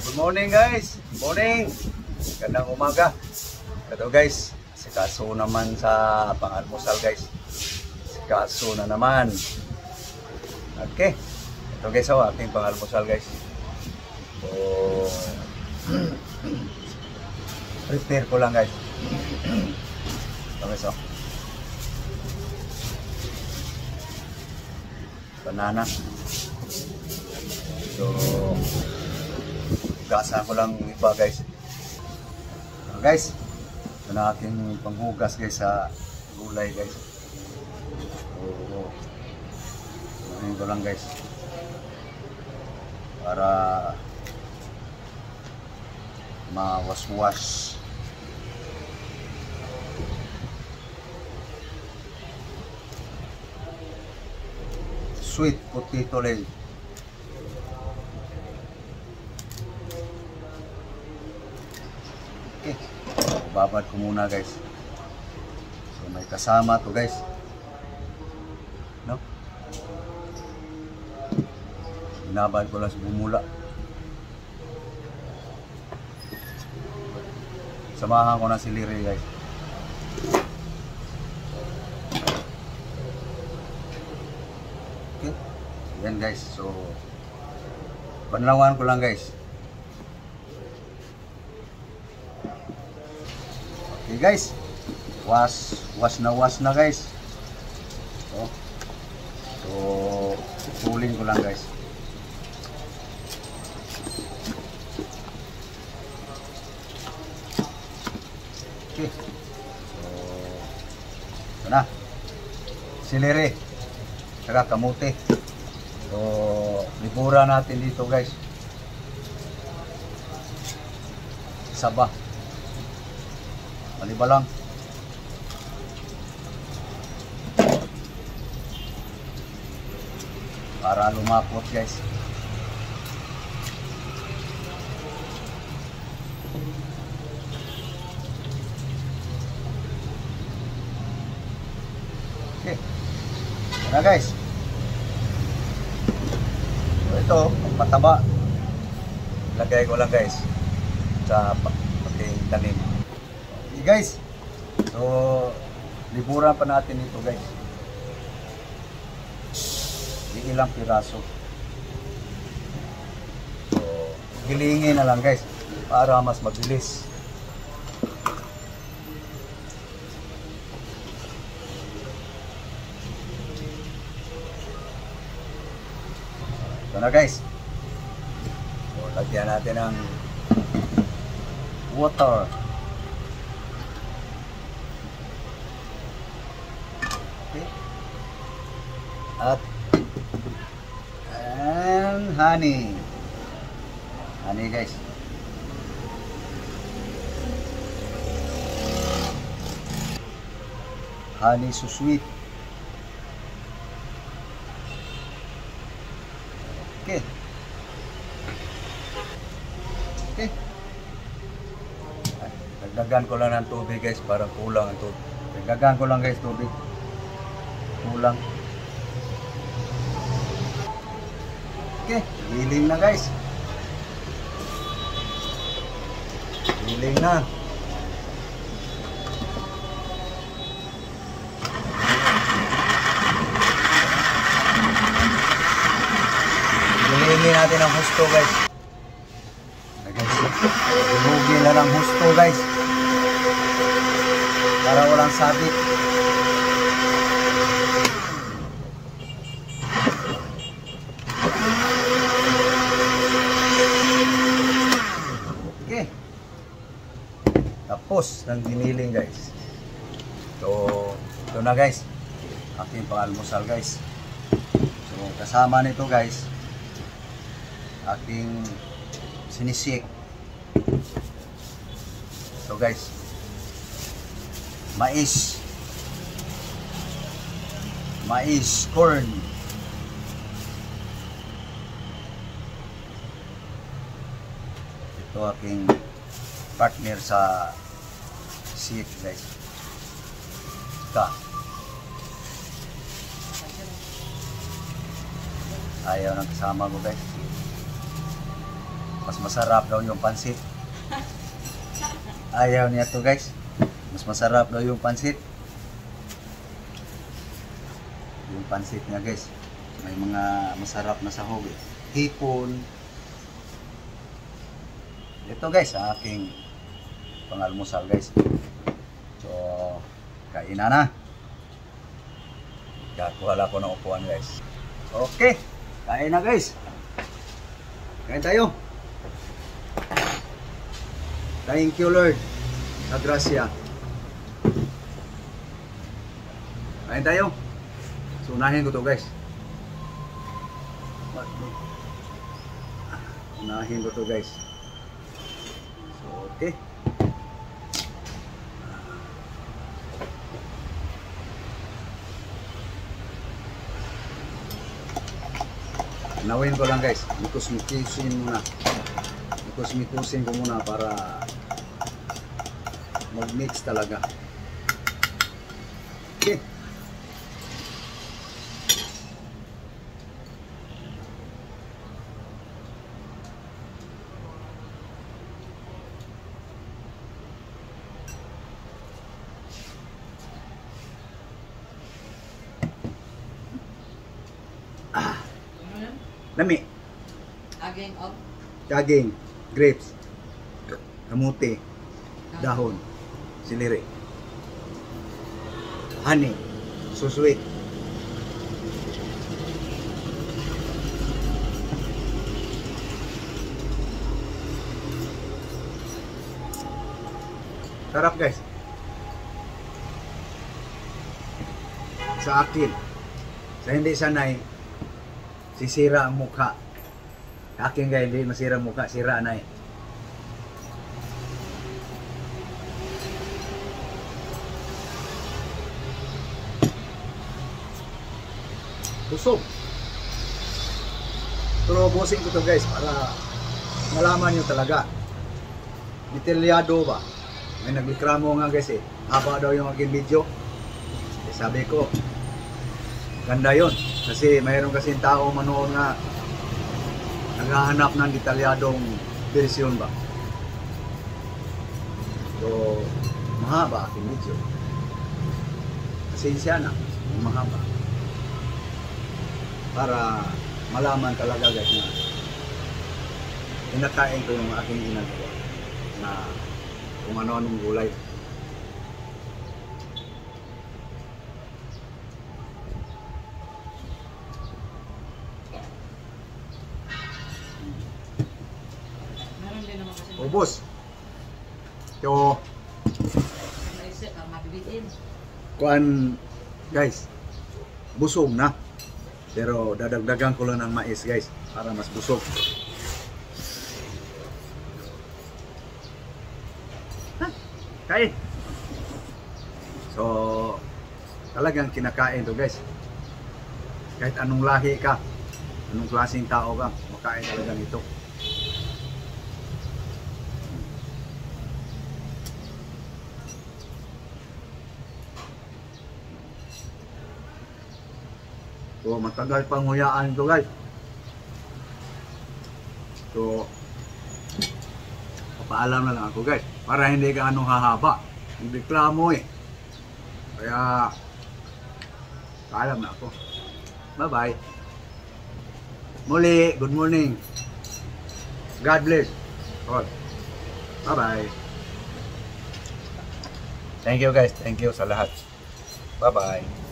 Good morning guys. Morning. Gandang umaga. Ito guys, sikaso naman sa pang-almusal guys. Sikaso na naman. Okay. Ito guys, ating pang-almusal guys. So, prepare ko lang guys. Ito guys, banana. So, gasa ko lang iba guys. Guys, ito na aking panghugas guys sa gulay guys. So, kunin ko lang guys para mawas-was. Sweet potato lang. Okay, babad ko muna guys. So may kasama to guys, no? Binabad ko lang sa bumula. Samahan ko na si Liri guys. Okay, yan guys. So banlawan ko lang guys. Okay guys, was na guys. So pulling ko lang guys. Okay, so ito na celery saka kamote. So libura natin dito guys. Saba maliba lang. Para lumapot guys. Okay. Yan na guys. So ito, pataba. Lagay ko lang guys sa pagkain tanim. Okay guys, so liburan pa natin ito guys. Di ilang piraso. So gilingin na lang guys para mas mabilis. Ito na guys. So lagyan natin ng water. And honey guys. Honey so sweet. Okay. Dagdagan ko lang ng tubig guys para kulang ang tubig. Dagdagan ko lang guys tubig. Kulang. Okay, giling na guys. Giling na. Gilingin natin ang husto guys. Gilugin na ng husto guys. Para walang sabit. Tapos ng giniling guys. So ito na guys aking pang-almusal guys. So kasama nito guys aking sinisik. So guys, mais corn. Ito aking partner sa sik guys. Ayaw ng kasama ko guys. mas masarap daw yung pansit. Ayaw niya to guys. Mas masarap daw yung pansit. Yung pansit niya guys. May mga masarap na sahog. Hipon. Ito guys, aking pangalmusal guys. So, kainan na. Kakuha ko ng upuan guys. Okay, kain na guys. Kain tayo. Thank you Lord. Sa grasya. Kain tayo. So, unahin ko to guys. Unahin ko to guys. So, okay. Nawin ko lang guys. Mikus-mikusin muna. Mikus-mikusin ko muna para mag-mix talaga. Okay. Lami. Aging of Daging, grapes, kamuti, dahon, siliri, honey, so sweet. Sarap guys. Sa akin, sa hindi sanay, sisira ang mukha. Akin guys, hindi masira ang mukha, sira na eh. Busog. Pero bossing ko to guys para malaman nyo talaga. Detalyado ba? May nagreklamo nga guys eh. Haba daw yung aking video. Sabi ko, ganda yon. Kasi mayroon kasing tao manood nga naghahanap ng detalyadong version ba. So, mahaba aking video. Pasensya na, mahaba. Para malaman talaga guys na inakain ko yung aking ginagawa na kung ano-anong gulay. Ubos. So, kuan guys, busog na. Pero dadagdagan ko lang ng mais guys para mas busog. Kain. So, talagang kinakain to guys. Kahit anong lahi ka, anong klaseng tao ka, makain talaga nito. So, matagal pang huyaan ito guys. So, papaalam na lang ako guys. Para hindi ka anong hahaba. Yung reklamo eh. Kaya, paalam na ako. Bye-bye. Muli, good morning. God bless. Bye-bye. Thank you guys. Thank you sa lahat. Bye-bye.